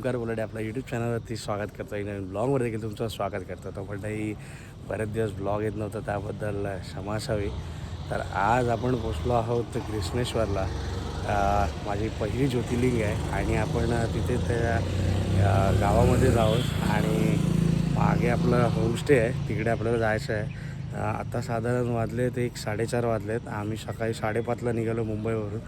ओमकार बोलाडे आपल्या यूट्यूब चॅनलवरती स्वागत करतो. एक नवीन ब्लॉगवर देखील तुमचं स्वागत करतो. तो मंडळी बरेच दिवस ब्लॉग येत नव्हतं, त्याबद्दल क्षमा असावी. तर आज आपण पोचलो आहोत कृष्णेश्वरला. माझी पहिली ज्योतिर्लिंग आहे आणि आपण तिथे त्या गावामध्ये आहोत आणि मागे आपलं होमस्टे आहे, तिकडे आपल्याला जायचं आहे. आत्ता साधारण वाजले ते 4:30 वाजलेत. आम्ही सकाळी 5:30ला निघालो मुंबईवरून.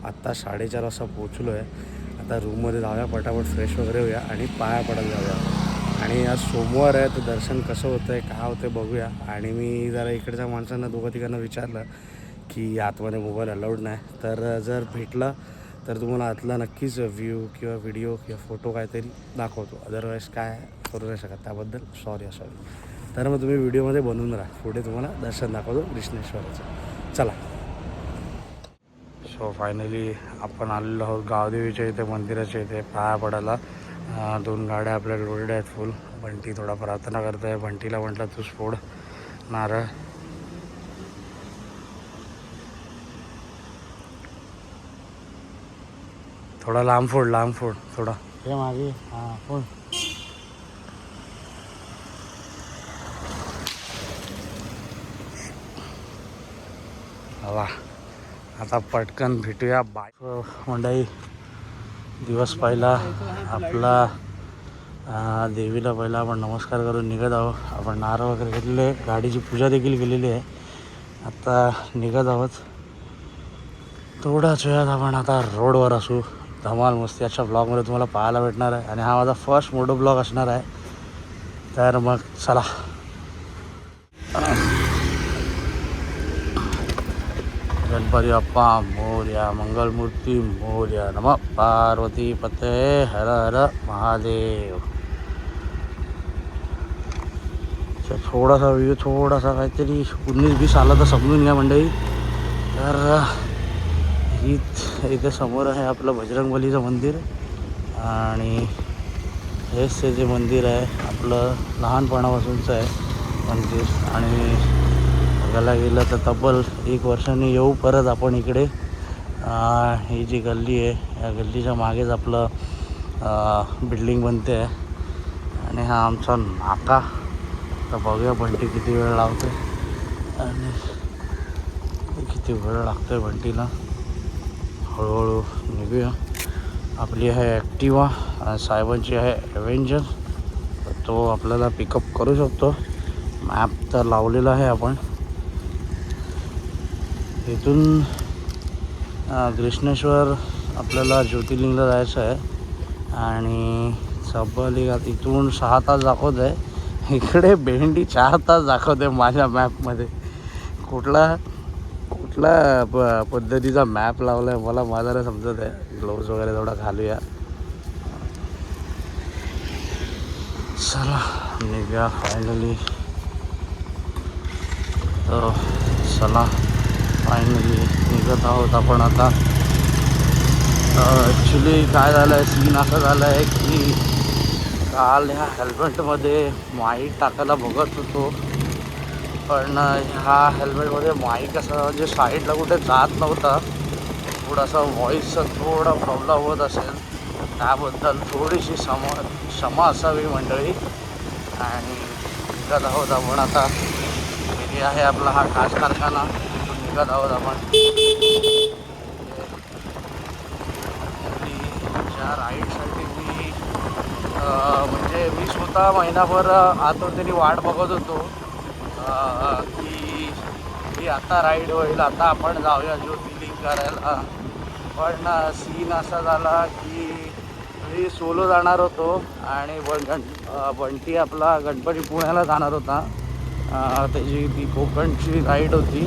आत्ता 4:30 वाजता पोचलो आहे. आता रूममध्ये जाऊया, पटापट फ्रेश वगैरे होऊया आणि पाया पडायला जाऊया. आणि आज सोमवार आहे, तर दर्शन कसं होतं आहे काय होतं बघूया. आणि मी जरा इकडच्या माणसांना दोघं तिघांना विचारलं की आतमध्ये मोबाईल अलाउड नाही, तर जर भेटलं तर तुम्हाला आतला नक्कीच व्ह्यू किंवा व्हिडिओ किंवा फोटो काहीतरी दाखवतो. अदरवाईज काय करू नाही शकत, त्याबद्दल सॉरी असावी. तर मग तुम्ही व्हिडिओमध्ये बनवून राहा, पुढे तुम्हाला दर्शन दाखवतो कृष्णेश्वराचं. चला. सो फायनली आपण आलेलो आहोत गावदेवीच्या इथे, मंदिराच्या इथे पाया पडायला. 2 गाड्या आपल्या लोडेड आहेत फुल. बंटी थोडा प्रार्थना करत आहे. बंटीला म्हटलं तूच फोड नारळ. थोडा लांब फोड थोडा हे मागे. हां फोड. हवा आता पटकन भेटूया. बाय मंडळी, दिवस पहिला आपला देवीला पहिला आपण नमस्कार करून निघत आहोत. आपण नारळ वगैरे घेतलेले, गाडीची पूजा देखील केलेली आहे. आता निघत आहोत. थोड्याच वेळात आपण आता रोडवर असू. धमाल मस्ती अशा ब्लॉगमध्ये तुम्हाला पाहायला भेटणार आहे आणि हा माझा फर्स्ट मोठो ब्लॉग असणार आहे. तर मग चला. गणपती बाप्पा मोरया, मंगलमूर्ती मोरया, नमः पार्वती पते, हर हर महादेव. थोडासा व्ह्यू, थोडासा काहीतरी 19-20 आला तर समजून घ्या मंडळी. तर इथे समोर आहे आपलं बजरंगबलीचं मंदिर आणि हेच ते जे मंदिर आहे आपलं लहानपणापासूनचं आहे मंदिर. आणि बघायला गेलं तर तब्बल 1 वर्षांनी येऊ परत आपण इकडे. ही जी गल्ली आहे, या गल्लीच्या मागेच आपलं बिल्डिंग बनते आहे आणि हा आमचा नाका. तर बघूया बंटी किती वेळ लावते आणि किती वेळ लागतो आहे बंटीला. हळूहळू निघूया. आपली आहे ॲक्टिवा, साहेबांची आहे ॲव्हेंजर. तो आपल्याला पिकअप करू शकतो. मॅप तर लावलेला आहे आपण. इथून कृष्णेश्वर आपल्याला ज्योतिर्लिंगला जायचं आहे आणि सबली इथून 6 तास दाखवत आहे. इकडे भेंडी 4 तास दाखवते माझ्या मॅपमध्ये. कुठला पद्धतीचा मॅप लावला आहे मला माझ्याला समजत आहे. ग्लोव्ज वगैरे थोडा घालूया. चला निघा फायनली. तर चला फायनली निघत आहोत आपण आता. ॲक्च्युली काय झालं आहे, सीन असं झालं आहे की काल ह्या हेल्मेटमध्ये माईक टाकायला बघत होतो, पण ह्या हेल्मेटमध्ये माईक असं म्हणजे साईडला कुठे जात नव्हता. थोडासा व्हॉईसचा थोडा प्रॉब्लेम होत असेल, त्याबद्दल थोडीशी क्षमा असावी मंडळी. आणि निघत आहोत आपण आता. हे आहे आपला हा काच कारखाना, तिथून निघत आहोत आपण. ज्या राईडसाठी म्हणजे मी स्वतः महिनाभर आतुरतेने वाट बघत होतो की आता राईड होईल, आता आपण जाऊया ज्योतिर्लिंग करायला. पण सीन असा झाला की मी सोलो जाणार होतो आणि बंटी आपला गणपती पुण्याला जाणार होता. त्याची ती कोकणची राईड होती.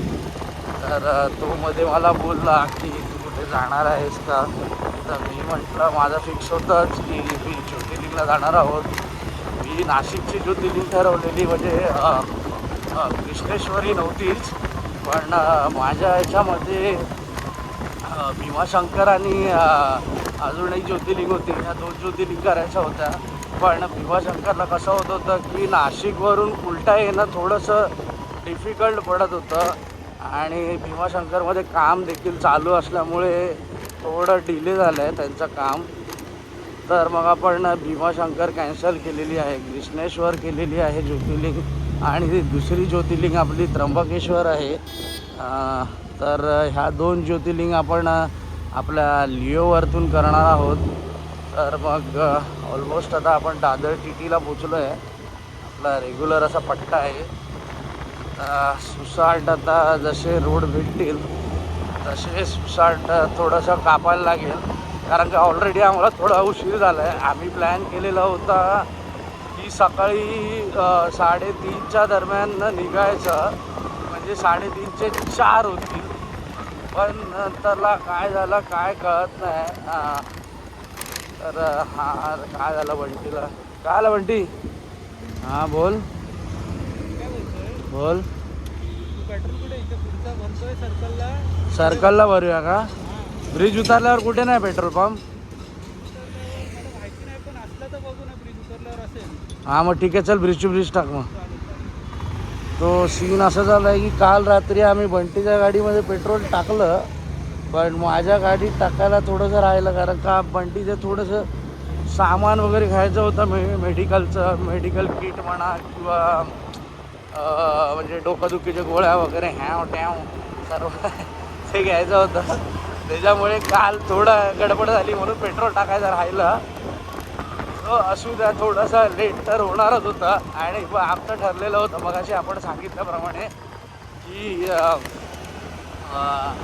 तर तो मध्ये मला बोलला की तू कुठे जाणार आहेस का. तर मी म्हटलं माझं फिक्स होतंच की मी ज्योतिर्लिंगला जाणार आहोत. मी नाशिकची ज्योतिर्लिंग ठरवलेली, म्हणजे कृष्णेश्वरी नव्हतीच, पण माझ्या ह्याच्यामध्ये भीमाशंकर आणि अजून एक ज्योतिर्लिंग होती. ह्या 2 ज्योतिर्लिंग करायच्या होत्या. पण भीमाशंकरला कसं होत होतं की नाशिकवरून उलटा येणं थोडंसं डिफिकल्ट पडत होतं आणि भीमाशंकरमध्ये काम देखील चालू असल्यामुळे थोडं डिले झालं आहे त्यांचं काम. तर मग आपण भीमाशंकर कॅन्सल केलेली आहे, कृष्णेश्वर केलेली आहे ज्योतिर्लिंग, आणि दुसरी ज्योतिर्लिंग आपली त्र्यंबकेश्वर आहे. तर ह्या 2 ज्योतिर्लिंग आपण आपल्या लिओवरतून करणार आहोत. तर मग ऑलमोस्ट आता आपण दादर टीटीला पोचलो आहे. आपला रेग्युलर असा पट्टा आहे. सुसाट आता जसे रोड भेटतील तसे सुसाट थोडंसं कापायला लागेल, कारण की ऑलरेडी आम्हाला थोडा उशीर झाला आहे. आम्ही प्लॅन केलेला होता की सकाळी 3:30च्या दरम्यान निघायचं, म्हणजे 3:30चे 4 होतील. पण नंतरला काय झालं काय कळत नाही. तर हां काय झालं बंटीला, काय आलं बंटी? हां बोल बोल. सर्कलला भरूया का? ब्रिज उतारल्यावर कुठे नाही पेट्रोल पंप? हां मग ठीक आहे, चल ब्रिज टू ब्रिज टाक. मग तो सीन असं झाला आहे की काल रात्री आम्ही बंटीच्या गाडीमध्ये पेट्रोल टाकलं, पण माझ्या गाडीत टाकायला थोडंसं राहिलं, कारण का बंटीचं थोडंसं सामान वगैरे घ्यायचं होतं, मेडिकलचं, मेडिकल किट म्हणा किंवा म्हणजे डोकादुखीच्या गोळ्या वगैरे ह्याव टॅव सर्व ते घ्यायचं होतं. त्याच्यामुळे काल थोडं गडबड झाली म्हणून पेट्रोल टाकायचं राहिलं. असू द्या, थोडासा लेट तर होणारच होता. आणि आमचं ठरलेलं होतं मगाशी आपण सांगितल्याप्रमाणे की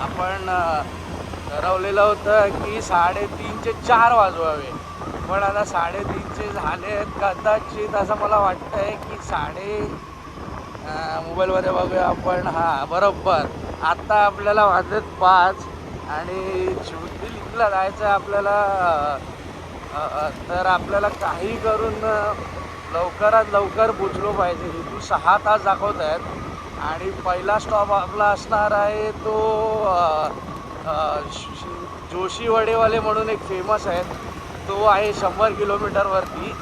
आपण ठरवलेलं होतं की 3:30चे 4 वाजवावे, पण आता 3:30चे झाले कदाचित असं मला वाटतं आहे की मोबाईलमध्ये बघूया आपण. हां बरोबर, आत्ता आपल्याला वाजलेत 5 आणि ज्योतिर्लिंगला जायचं आहे आपल्याला. तर आपल्याला काही करून लवकरात लवकर पोचलो पाहिजे. इथून 6 तास दाखवत आहेत आणि पहिला स्टॉप आपला असणार आहे तो जोशी वडेवाले म्हणून एक फेमस आहे, तो आहे 100 किलोमीटरवरती.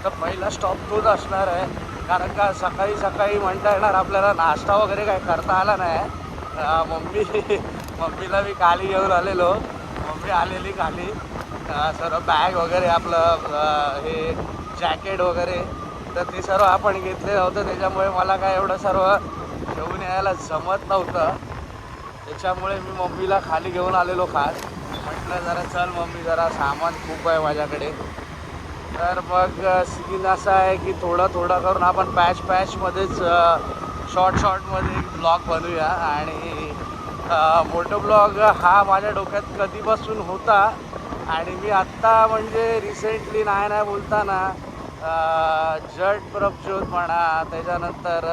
तर पहिला स्टॉप तोच असणार आहे, कारण का सकाळी सकाळी म्हणता येणार आपल्याला नाश्ता वगैरे काय करता आला नाही. मम्मीला मी खाली घेऊन आलेलो, मम्मी आलेली खाली, सर्व बॅग वगैरे आपलं हे जॅकेट वगैरे तर ते सर्व आपण घेतलेलं होतं. त्याच्यामुळे मला काय एवढं सर्व घेऊन यायला जमत नव्हतं. त्याच्यामुळे मी मम्मीला खाली घेऊन आलेलो खास. म्हटलं जरा चल मम्मी, जरा सामान खूप आहे माझ्याकडे. तर मग सीन असा आहे की थोडं करून आपण पॅचमध्येच शॉर्टमध्ये ब्लॉग बनवूया. आणि मोठं ब्लॉग हा माझ्या डोक्यात कधीपासून होता, आणि मी आत्ता म्हणजे रिसेंटली नाही बोलताना जट प्रभज्योत म्हणा, त्याच्यानंतर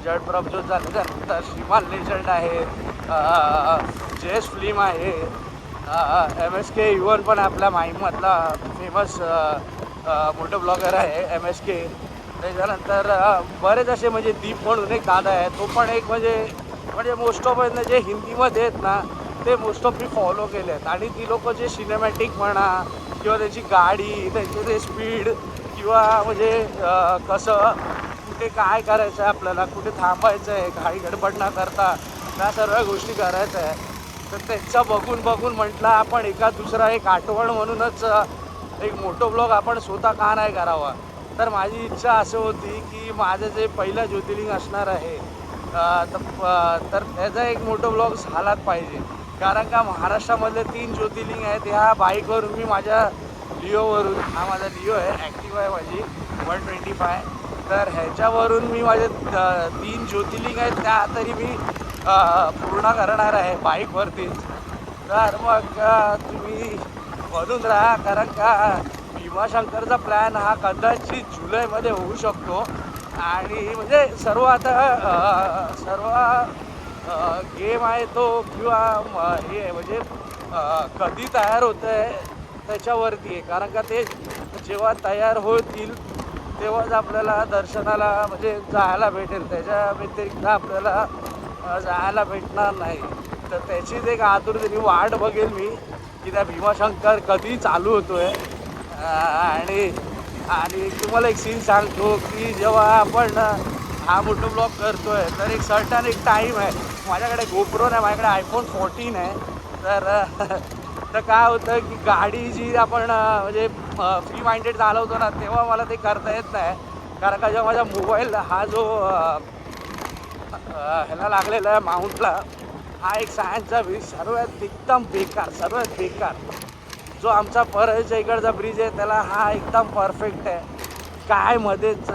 जट प्रभज्योत झाल्यानंतर श्रीमान लेजंड आहे, जेस फिल्म आहे, MSK इवन पण आपल्या माहीममधला फेमस मोठं ब्लॉगर आहे MSK. त्याच्यानंतर बरेच असे म्हणजे दीप म्हणून एक दादा आहे, तो पण एक म्हणजे मोस्ट ऑफ जे हिंदीमध्ये आहेत ना ते मोस्ट ऑफ मी फॉलो केले आहेत. आणि ती लोक जे सिनेमॅटिक म्हणा किंवा त्याची गाडी, त्यांचे ते स्पीड किंवा म्हणजे कसं कुठे काय करायचं आहे आपल्याला, कुठे थांबायचं आहे, घाई गडबड न करता त्या सर्व गोष्टी करायचं आहे. तर त्याचं बघून म्हटलं आपण दुसरा एक आठवण म्हणूनच एक मोठं ब्लॉग आपण स्वतः का नाही करावा. तर माझी इच्छा असं होती की माझं जे पहिलं ज्योतिर्लिंग असणार आहे तर त्याचा एक मोठं ब्लॉग झालाच पाहिजे. कारण का महाराष्ट्रामधले 3 ज्योतिर्लिंग आहेत. ह्या बाईकवरून मी माझ्या लिओवरून, हा माझा लिओ आहे, ॲक्टिव्ह आहे माझी 125. तर ह्याच्यावरून मी माझे 3 ज्योतिर्लिंग आहेत त्या तरी मी पूर्ण करणार आहे बाईकवरतीच. तर मग तुम्ही बनून राहा, कारण का भीमाशंकरचा प्लॅन हा कदाचित जुलैमध्ये होऊ शकतो. आणि म्हणजे सर्व गेम आहे तो किंवा हे म्हणजे कधी तयार होतं आहे त्याच्यावरती आहे. कारण का ते जेव्हा तयार होतील तेव्हाच आपल्याला दर्शनाला म्हणजे जायला भेटेल, त्याच्या व्यतिरिक्त आपल्याला जायला भेटणार नाही. तर त्याचीच एक आतुरतेने वाट बघेल मी की त्या भीमाशंकर कधी चालू होतो आहे. आणि तुम्हाला एक सीन सांगतो की जेव्हा आपण हा मोठं ब्लॉग करतो आहे तर एक टाईम आहे. माझ्याकडे GoPro नाही, माझ्याकडे iPhone 14 आहे. तर तर काय होतं की गाडी जी आपण म्हणजे फ्री माइंडेड चालवतो ना, तेव्हा मला ते करता येत नाही. कारण का जेव्हा माझा मोबाईल हा जो ह्याला लागलेला आहे माउंटला, हा एक सायन्सचा ब्रिज सर्वात एकदम बेकार, सर्वात बेकार. जो आमचा परळच्या इकडचा ब्रिज आहे त्याला हा एकदम परफेक्ट आहे. काय मध्येच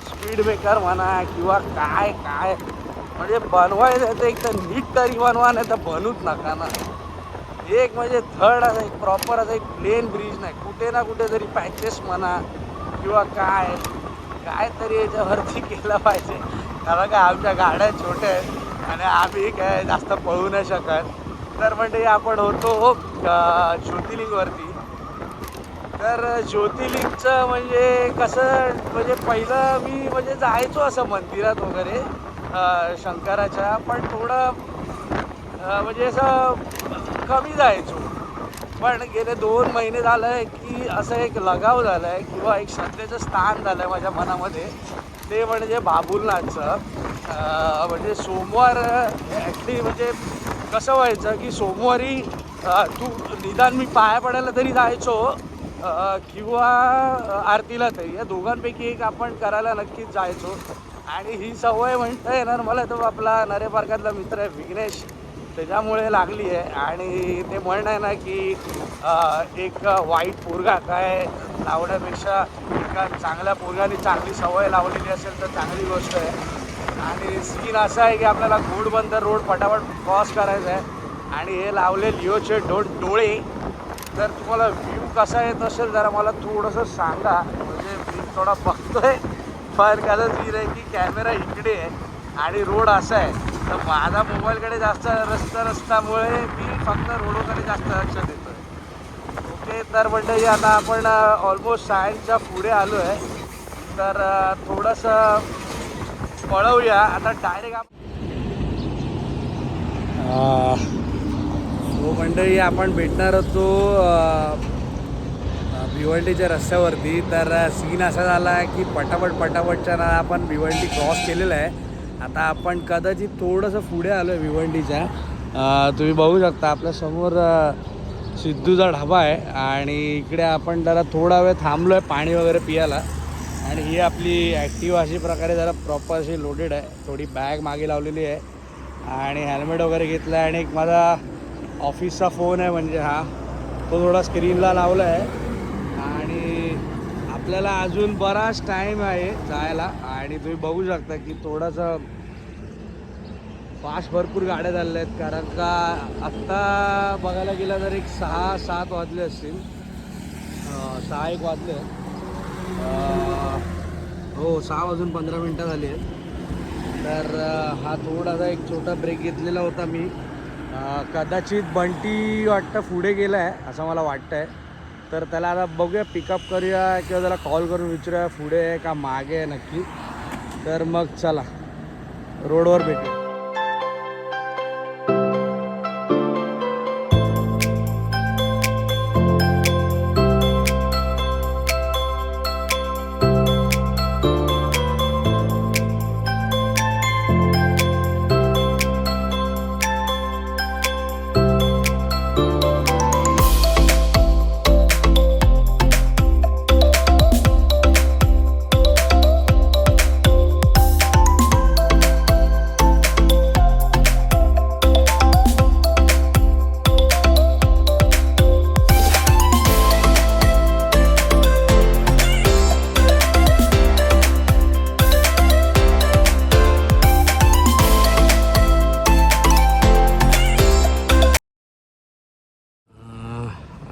स्पीड ब्रेकर म्हणा किंवा काय काय म्हणजे बनवायचं तर एक तर नीट तरी बनवा, नाही तर बनूच नका ना. एक म्हणजे थर्ड असं एक प्रॉपर असं एक प्लेन ब्रिज नाही, कुठे ना कुठे तरी पॅचेस म्हणा किंवा काय काय तरी याच्यावरती केलं पाहिजे. कारण का आमच्या गाड्या छोट्या आहेत आणि आम्ही काय जास्त पळू नाही शकत. तर म्हणजे आपण होतो ज्योतिर्लिंगवरती. तर ज्योतिर्लिंगचं म्हणजे कसं, म्हणजे पहिलं मी म्हणजे जायचो असं मंदिरात वगैरे शंकराच्या, पण थोडं म्हणजे असं कमी जायचो. पण गेले 2 महिने झालं आहे की असं एक लगाव झालं आहे किंवा एक श्रद्धेचं स्थान झालं आहे माझ्या मनामध्ये. ते म्हणजे बाबुलनाथचं. म्हणजे सोमवार ॲक्च्युली म्हणजे कसं व्हायचं की सोमवारी तू निदान मी पाया पडायला तरी जायचो किंवा आरतीला तरी, या दोघांपैकी एक आपण करायला नक्कीच जायचो. आणि ही सवय म्हणता येणार मला तो आपला नरे पार्कातला मित्र आहे विघ्नेश, त्याच्यामुळे लागली आहे. आणि ते म्हणणं आहे ना की एक वाईट पोरगा काय लावण्यापेक्षा एका चांगल्या पोरगाने चांगली सवय लावलेली असेल तर चांगली गोष्ट आहे. आणि सीन असा आहे की आपल्याला घोडबंदर रोड फटाफट क्रॉस करायचा आहे आणि हे लावले लिओचे डोळे. तर तुम्हाला व्ह्यू कसा येत असेल जरा मला थोडंसं सांगा, म्हणजे मी थोडा बघतोय. पण कसं सीन आहे की कॅमेरा इकडे आहे आणि रोड असा आहे, तर माझा मोबाईलकडे जास्त रस्त्यामुळे मी फक्त रोडकडे जास्त लक्ष देतो आहे. ओके, तर म्हणजे आता आपण ऑलमोस्ट सायन्सच्या पुढे आलो आहे. तर थोडंसं पळवूया आता डायरेक्ट. सो मंडळी आपण भेटणार होतो भिवंडीच्या रस्त्यावरती. तर सीन असा झाला आहे की पटापटच्या ना आपण भिवंडी क्रॉस केलेलं आहे. आता आपण कदाचित थोडंसं पुढे आलो आहे भिवंडीच्या. तुम्ही बघू शकता आपल्यासमोर सिद्धूचा ढाबा आहे आणि इकडे आपण जरा थोडा वेळ थांबलो आहे पाणी वगैरे पियाला. आणि ही आपली ॲक्टिवा अशी प्रकारे जरा प्रॉपर अशी लोडेड आहे. थोडी बॅग मागे लावलेली आहे आणि हेल्मेट वगैरे घेतलं आहे. आणि एक माझा ऑफिसचा फोन आहे म्हणजे हा, तो थोडा स्क्रीनला लावला आहे. आणि आपल्याला अजून बराच टाईम आहे जायला. आणि तुम्ही बघू शकता की थोडंसं फास्ट भरपूर गाड्या झालेल्या आहेत. कारण का आत्ता बघायला गेलं तर एक 6-7 वाजले असतील, 6-1 वाजले. हो, 6:15 झाली आहेत. तर हा थोडासा एक छोटा ब्रेक घेतलेला होता मी. कदाचित बंटी वाटतं पुढे गेला आहे असं मला वाटतं आहे. तर त्याला आता बघूया, पिकअप करूया किंवा त्याला कॉल करून विचारूया पुढे आहे का मागे आहे नक्की. तर मग चला रोडवर भेटू.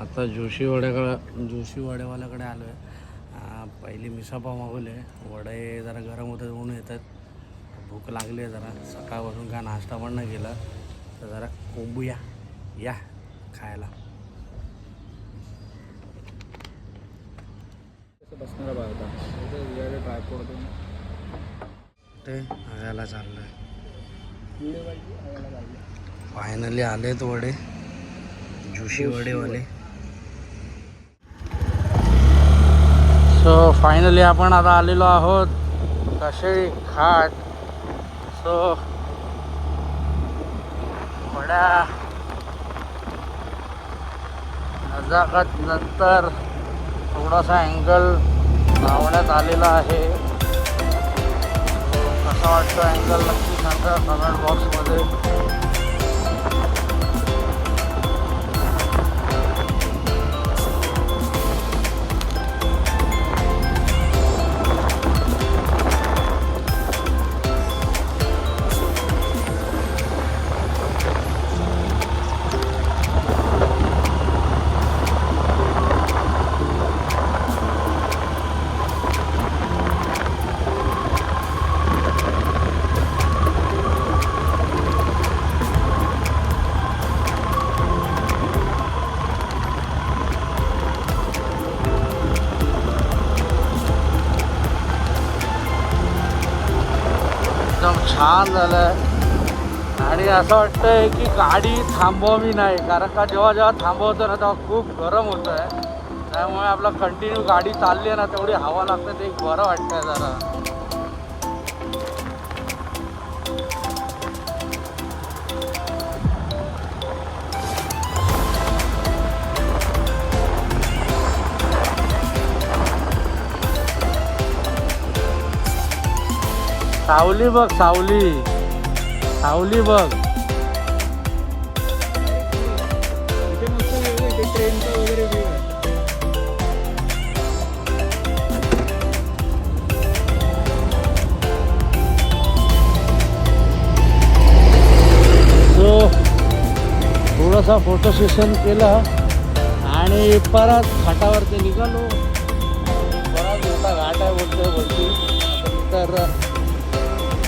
आता जोशीवाड्यावाल्याकडे आलो आहे. पहिली मिसळपाव मागवले. वडे जरा गरम होतं म्हणून येतात. भूक लागली आहे जरा, सकाळपासून काय नाश्ता पण नाही केला. तर जरा कोंबूया या खायला. बसणारा बाहेर ते आगायला चाललं आहे. फायनली आलेत वडे, जोशी वडेवाले. सो फायनली आपण आता आलेलो आहोत कशेळी घाट. सो वड्या नंतर थोडासा अँगल लावण्यात आलेला आहे. कसा वाटतो अँगल नक्की सांगा कमेंट बॉक्समध्ये. छान झालं आणि असं वाटतंय की गाडी थांबवावी नाही, कारण का जेव्हा जेव्हा थांबवतो ना तेव्हा खूप गरम होतं आहे. त्यामुळे आपला कंटिन्यू गाडी चालली आहे ना तेवढी हवा लागते, ते एक बरं वाटतंय जरा. सावली बघ, सावली सावली बघ. इथे मस्त व्ह्यू, इथे ट्रेनचा वगैरे व्ह्यू आहे. सो थोडासा फोटो सेशन केलं आणि परत घाटावरती निघालो. बराच मोठा घाट आहे बोलतोय बोलती. तर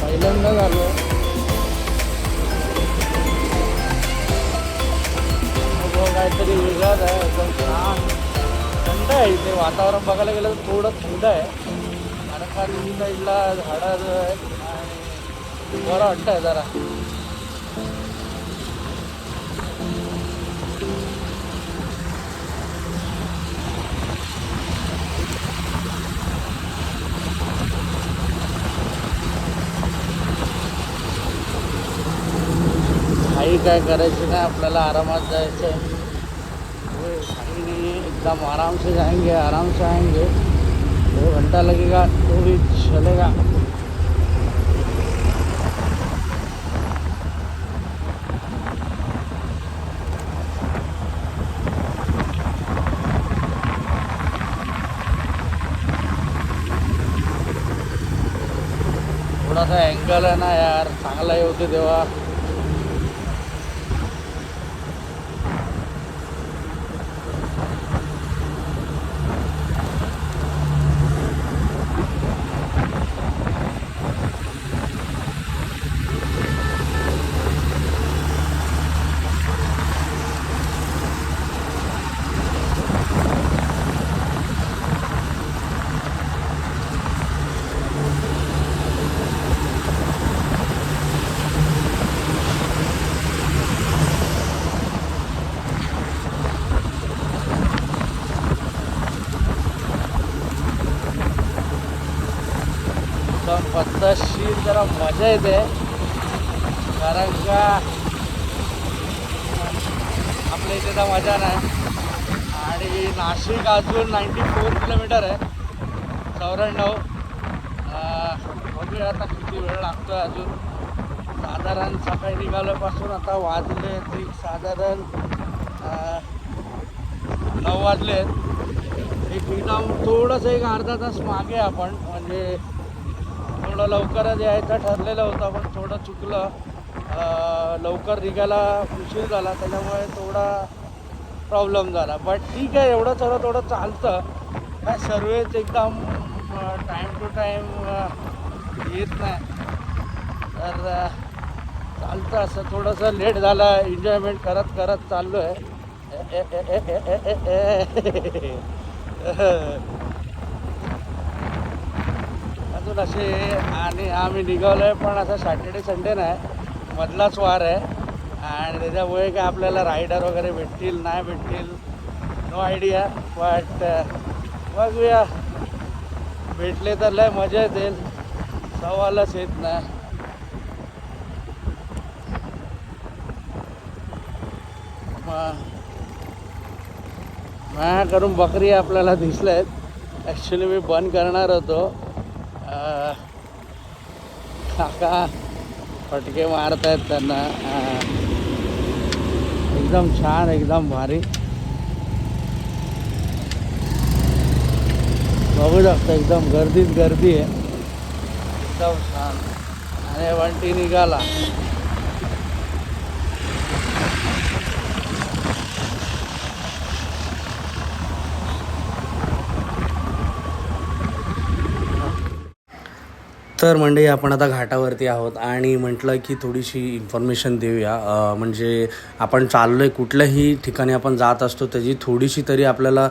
पहिल्यांदा झालो. काहीतरी वेगळाच आहे, एकदम छान थंड आहे इथे. वातावरण बघायला गेलं तर थोडं थंड आहे, कारण का दोन्ही साईडला झाडं आहेत आणि बरं वाटतं आहे जरा. काही काय करायची नाही, आपल्याला आरामात जायचं आहे. काही नहीं, एकदम आराम से जाएंगे, आराम से आएंगे. 2 घंटा लगेगा तो भी चलेगा. थोडासा अँगल आहे ना यार, चांगला येऊ तेव्हा. पद्धतशीर जरा मजा येते, कारण का आपल्या इथे तर मजा नाही. आणि नाशिक अजून 94 किलोमीटर आहे, 94. बघूया आता किती वेळ लागतो आहे अजून. साधारण सकाळी निघाल्यापासून आता वाजले एक साधारण 9 वाजले. एकदम थोडंसं एक अर्धा तास मागे आपण, म्हणजे थोडं लवकरच यायचं ठरलेलं होतं पण थोडं चुकलं. लवकर निघायला उशीर झाला, त्याच्यामुळे थोडा प्रॉब्लेम झाला. बट ठीक आहे, एवढं सगळं थोडं चालतं. काय सर्वेच एकदम टाईम टू टाईम येत नाही, तर चालतं असं. थोडंसं लेट झालं, एन्जॉयमेंट करत करत चाललो आहे. अजून असे. आणि आम्ही निघालो आहे पण असं सॅटर्डे संडे नाही, मधलाच वार आहे. आणि त्याच्यामुळे काय आपल्याला रायडर वगैरे भेटतील नाही भेटतील नो आयडिया. बट बघूया, भेटले तर लय मजा येतील, सवालच येत नाही. माझ्याकडून बकरी आपल्याला दिसल्या आहेत. ॲक्च्युली मी बंद करणार होतो. काका फटके मारतायत त्यांना. एकदम छान, एकदम भारी. बघू शकता एकदम गर्दीच गर्दी आहे. एकदम छान. आणि वंटी निघाला. तर मंडळी आपण आता घाटावरती आहोत आणि म्हटलं की थोडीशी इन्फॉर्मेशन देऊया. म्हणजे आपण चाललो आहे कुठल्याही ठिकाणी आपण जात असतो त्याची थोडीशी तरी आपल्याला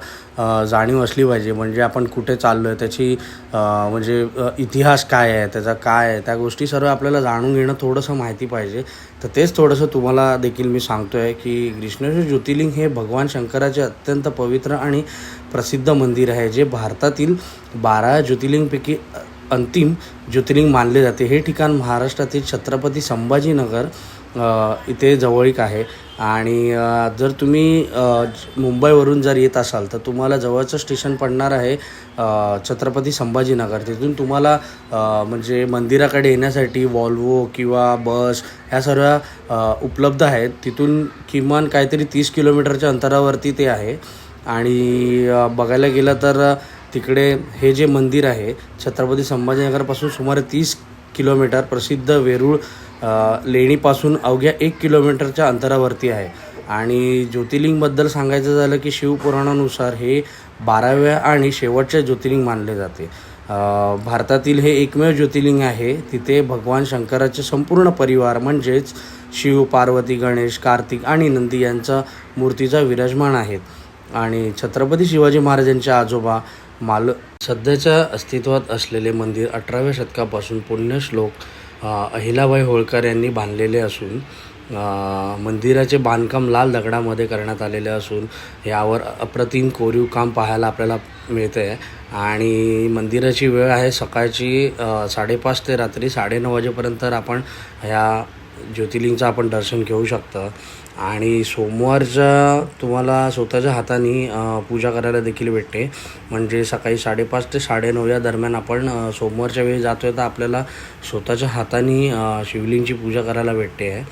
जाणीव असली पाहिजे. म्हणजे आपण कुठे चाललो आहे त्याची म्हणजे इतिहास काय आहे, त्याचा काय आहे, त्या गोष्टी सर्व आपल्याला जाणून घेणं थोडंसं माहिती पाहिजे. तर तेच थोडंसं तुम्हाला देखील मी सांगतो आहे की ग्रीष्णेश्वर ज्योतिर्लिंग हे भगवान शंकराचे अत्यंत पवित्र आणि प्रसिद्ध मंदिर आहे, जे भारतातील 12 ज्योतिर्लिंगपैकी अंतिम ज्योतिर्लिंग मानले जाते. हे ठिकाण महाराष्ट्रातील छत्रपती संभाजीनगर इथे जवळीक आहे. आणि जर तुम्ही मुंबईवरून जर येत असाल तर तुम्हाला जवळचं स्टेशन पडणार आहे छत्रपती संभाजीनगर. तिथून तुम्हाला म्हणजे मंदिराकडे येण्यासाठी वॉल्वो किंवा बस ह्या सर्व उपलब्ध आहेत. तिथून किमान काहीतरी 30 किलोमीटरच्या अंतरावरती ते आहे. आणि बघायला गेलं तर तिकडे हे जे मंदिर आहे छत्रपती संभाजीनगरपासून सुमारे 30 किलोमीटर, प्रसिद्ध वेरूळ लेणीपासून अवघ्या 1 किलोमीटरच्या अंतरावरती आहे. आणि ज्योतिर्लिंगबद्दल सांगायचं झालं की शिवपुराणानुसार हे 12व्या आणि शेवटच्या ज्योतिर्लिंग मानले जाते. भारतातील हे एकमेव ज्योतिर्लिंग आहे तिथे भगवान शंकराचे संपूर्ण परिवार म्हणजेच शिव, पार्वती, गणेश, कार्तिक आणि नंदी यांचा मूर्तीचा विराजमान आहेत. आणि छत्रपती शिवाजी महाराजांचे आजोबा सध्याच्या अस्तित्वात असलेले मंदिर 18व्या शतकापासून पुण्यश्लोक अहिल्याबाई होळकर यांनी बांधलेले असून मंदिराचे बांधकाम लाल दगडामध्ये करण्यात आलेले असून यावर अप्रतिम कोरीव काम पाहायला आपल्याला मिळते आहे. आणि मंदिराची वेळ आहे सकाळची 5:30 ते रात्री 9:30 वाजेपर्यंत आपण ह्या ज्योतिर्लिंगचं आपण दर्शन घेऊ शकता. आणि सोमवारच्या तुम्हाला स्वतःच्या हाताने पूजा करायला देखील भेटते. म्हणजे सकाळी 5:30 ते 9:30 या दरम्यान आपण सोमवारच्या वेळी जातो आहे तर आपल्याला स्वतःच्या हाताने शिवलिंगची पूजा करायला भेटते आहे.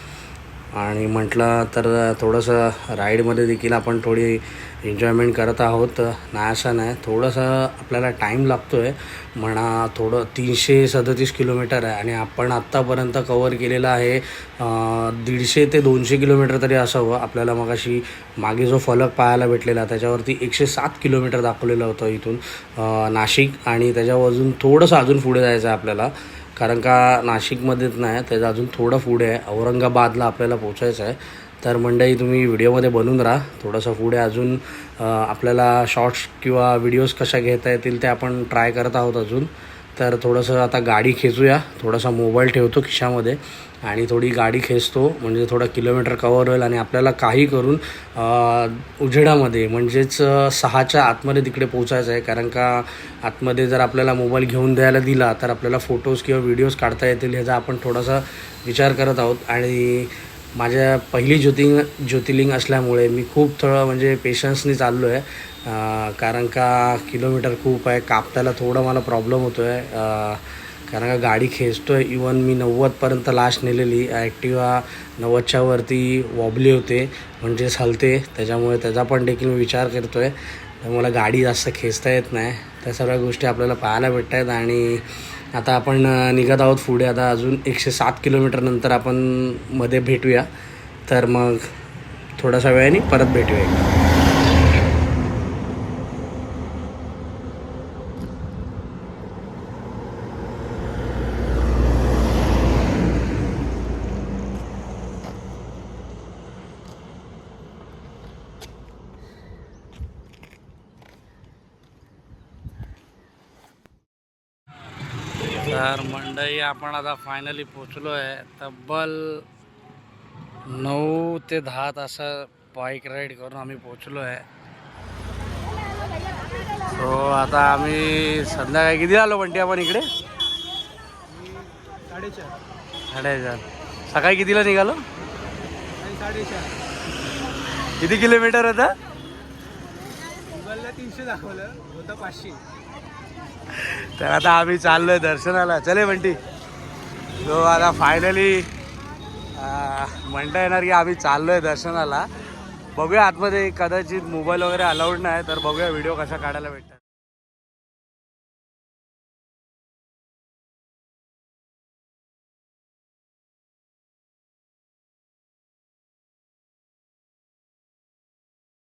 आणि म्हटलं तर थोडंसं राईडमध्ये देखील आपण थोडी एन्जॉयमेंट करत आहोत. नाही असं नाही, थोडंसं आपल्याला टाईम लागतो आहे म्हणा. थोडं 337 किलोमीटर आहे आणि आपण आत्तापर्यंत कवर केलेलं आहे 150 ते 200 किलोमीटर तरी असावं. आपल्याला मग अशी मागे जो फलक पाहायला भेटलेला त्याच्यावरती 107 किलोमीटर दाखवलेलं होतं इथून नाशिक. आणि त्याच्यावर थोडंसं अजून पुढे जायचं आहे आपल्याला, कारण का नाशिकमध्येच नाही त्याचं अजून थोडं पुढे आहे, औरंगाबादला आपल्याला पोचायचं आहे. तर मंडळी तुम्ही व्हिडिओमध्ये बनून राहा. थोडंसं पुढे अजून आपल्याला शॉर्ट्स किंवा व्हिडिओज कशा घेता येतील ते आपण ट्राय करत आहोत अजून. तर थोडंसं आता गाडी खेचूया, थोडासा मोबाईल ठेवतो खिशामध्ये आणि थोडी गाडी खेचतो म्हणजे थोडं किलोमीटर कवर होईल. आणि आपल्याला काही करून उजेडामध्ये म्हणजेच 6च्या आतमध्ये तिकडे पोचायचं आहे, कारण का आतमध्ये जर आपल्याला मोबाईल घेऊन द्यायला दिला तर आपल्याला फोटोज किंवा व्हिडिओज काढता येतील ह्याचा आपण थोडासा विचार करत आहोत. आणि माझ्या पहिली ज्योतिर्लिंग असल्यामुळे मी खूप थोडं म्हणजे पेशन्सनी चाललो आहे, कारण का किलोमीटर खूप आहे. कापताना थोडं मला प्रॉब्लेम होतो आहे, कारण का गाडी खेचतो आहे. इवन मी 90पर्यंत लास्ट नेलेली ॲक्टिवा 90च्या वरती वॉबली होते म्हणजेच हलते, त्याच्यामुळे त्याचा पण देखील मी विचार करतो आहे. तर मला गाडी जास्त खेचता येत नाही. त्या सर्व गोष्टी आपल्याला पाहायला भेटत आहेत. आणि आता आपण निघत आहोत पुढे. आता अजून 107 किलोमीटर नंतर आपण मध्ये भेटूया. तर मग थोड्यासा वेळाने परत भेटूया. तर मंडळी आपण आता फायनली पोचलो आहे. तब्बल 9 ते 10 तास बाईक राईड करून आम्ही पोचलो आहे. सो आता आम्ही संध्याकाळी किती आलो म्हणते आपण इकडे 4:30. सकाळी कितीला निघालो? 4:30. किती किलोमीटर होता? पहिला 300 दाखवलं होतं 500. तर आता आम्ही चाललोय दर्शनाला. चले बंटी. जो आता फायनली म्हणता येणार की आम्ही चाललोय दर्शनाला. बघूया आतमध्ये, कदाचित मोबाईल वगैरे अलाउड नाही, तर बघूया व्हिडिओ कसा काढायला भेटतात.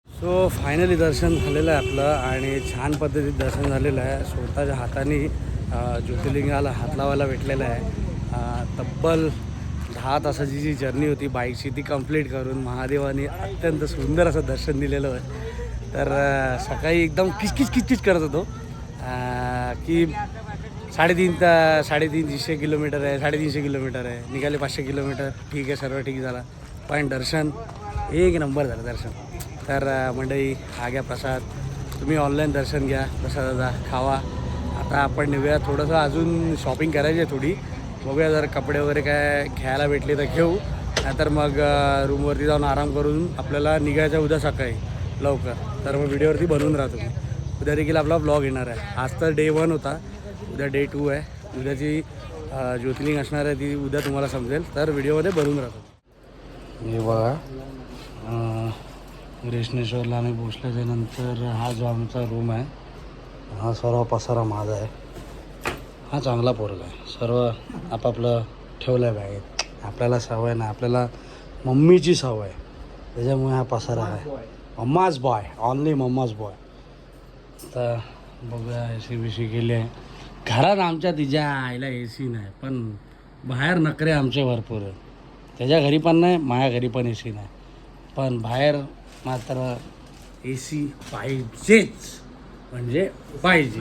सो फायनली दर्शन झालेलं आहे आपलं आणि छान पद्धतीत दर्शन झालेलं आहे. स्वतःच्या हाताने ज्योतिर्लिंगाला हात लावायला भेटलेलं आहे. तब्बल 10 तासाची जी जर्नी होती बाईकची ती कंप्लीट करून महादेवाने अत्यंत सुंदर असं दर्शन दिलेलं आहे. तर सकाळी एकदम किचकिच करत होतो की 350 किलोमीटर आहे, 350 किलोमीटर आहे, निघाले 500 किलोमीटर, ठीक आहे, सर्व ठीक झाला. पण दर्शन एक नंबर झालं दर्शन. तर मंडळी, हा घ्या प्रसाद. तुम्ही ऑनलाईन दर्शन घ्या, प्रसादाचा खावा. आता आपण निघूया, थोडंसं अजून शॉपिंग करायची आहे थोडी. बघूया जर कपडे वगैरे काय घ्यायला भेटले तर घेऊ, नाहीतर मग रूमवरती जाऊन आराम करून आपल्याला निघायचं उद्या सकाळी लवकर. तर मग व्हिडिओवरती बनवून राहतो मी. उद्या देखील आपला ब्लॉग येणार आहे. आज तर डे 1 होता, उद्या डे 2 आहे. उद्याची ज्योतिर्लिंग असणार आहे ती उद्या तुम्हाला समजेल, तर व्हिडिओमध्ये बनवून राहतो. हे बघा, ग्रेष्णेश्वरला आम्ही पोचल्याच्यानंतर हा जो आमचा रूम आहे, हा सर्व पसारा माझा आहे. हा चांगला पोरगा आहे, सर्व आपापलं ठेवलं आहे बॅगेत. आपल्याला सवय नाही, आपल्याला मम्मीची सवय आहे, त्याच्यामुळे हा पसारा आहे. Mama's boy, only mama's boy. आता बघूया, AC बिशी केली आहे घरात आमच्या. तिच्या आईला AC नाही, पण बाहेर नखरे आमचे भरपूर आहे. त्याच्या घरी पण नाही, माझ्या घरी पण AC नाही, पण बाहेर मात्र AC पाहिजेच, म्हणजे पाहिजे,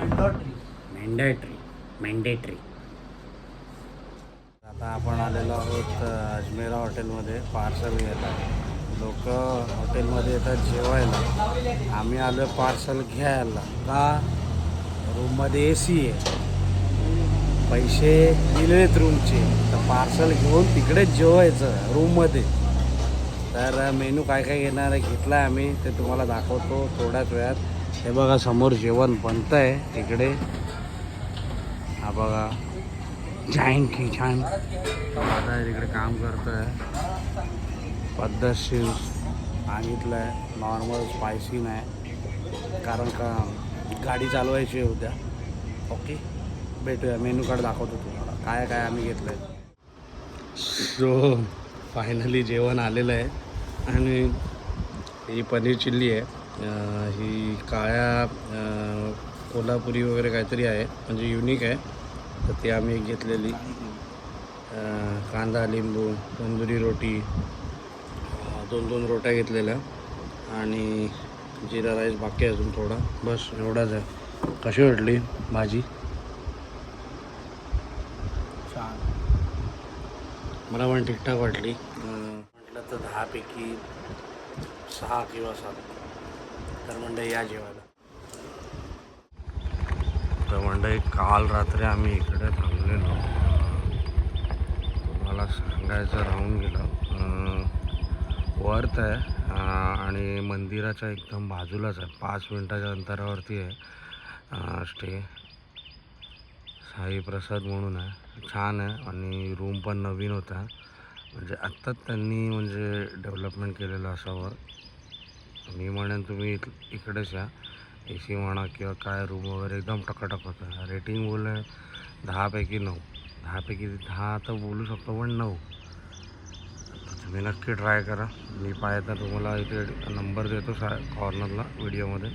मॅन्डेटरी. आता आपण आलेलो आहोत अजमेरा हॉटेलमध्ये पार्सल घ्यायला. लोक हॉटेलमध्ये येतात जेवायला, आम्ही आलो पार्सल घ्यायला. का? रूममध्ये AC आहे, पैसे दिलेत रूमचे, तर पार्सल घेऊन तिकडेच जेवायचं रूममध्ये. तर मेनू काय काय घेणार आहे घेतला आहे आम्ही, ते तुम्हाला दाखवतो थोड्याच वेळात. हे बघा, समोर जेवण बनतं आहे इकडे. हा बघा, छान आता तिकडे काम करतो आहे. पद्धतशीर सांगितलं आहे, नॉर्मल स्पायसी नाही, कारण का गाडी चालवायची आहे उद्या. ओके, भेटूया. मेनू कार्ड दाखवतो तुम्हाला काय काय आम्ही घेतलं आहे. सो फायनली जेवण आलेलं आहे आणि ही पनीर चिल्ली आहे. ही काळ्या कोल्हापुरी वगैरे काहीतरी आहे, म्हणजे युनिक आहे, तर ती आम्ही घेतलेली. कांदा लिंबू, तंदुरी रोटी, 2 रोट्या घेतलेल्या आणि जिरा राईस बाकी आहे अजून थोडा, बस एवढाच आहे. कशी वाटली भाजी? मला पण ठीकठाक वाटली. म्हटलं तर 10 पैकी 6 किंवा 7. तर मंडळी या जेवायला. तर मंडळी, काल रात्री आम्ही इकडे थांबलेलो, तुम्हाला सांगायचं राहून गेलं. वर्थ आहे आणि मंदिराच्या एकदम बाजूलाच आहे, 5 मिनटाच्या अंतरावरती आहे स्टे. साई प्रसाद म्हणून आहे, छान आहे आणि रूम पण नवीन होता, म्हणजे आत्ताच त्यांनी म्हणजे डेव्हलपमेंट केलेलं असावं. मी म्हणेन तुम्ही इकडेच या. AC म्हणा किंवा काय, रूम वगैरे एकदम टकाटक होतं. रेटिंग बोललं 10 पैकी 9. 10 पैकी 10 तर बोलू शकतो, पण 9. तुम्ही नक्की ट्राय करा. मी पाहिजे तर तुम्हाला इथे नंबर देतो कॉर्नरला व्हिडिओमध्ये.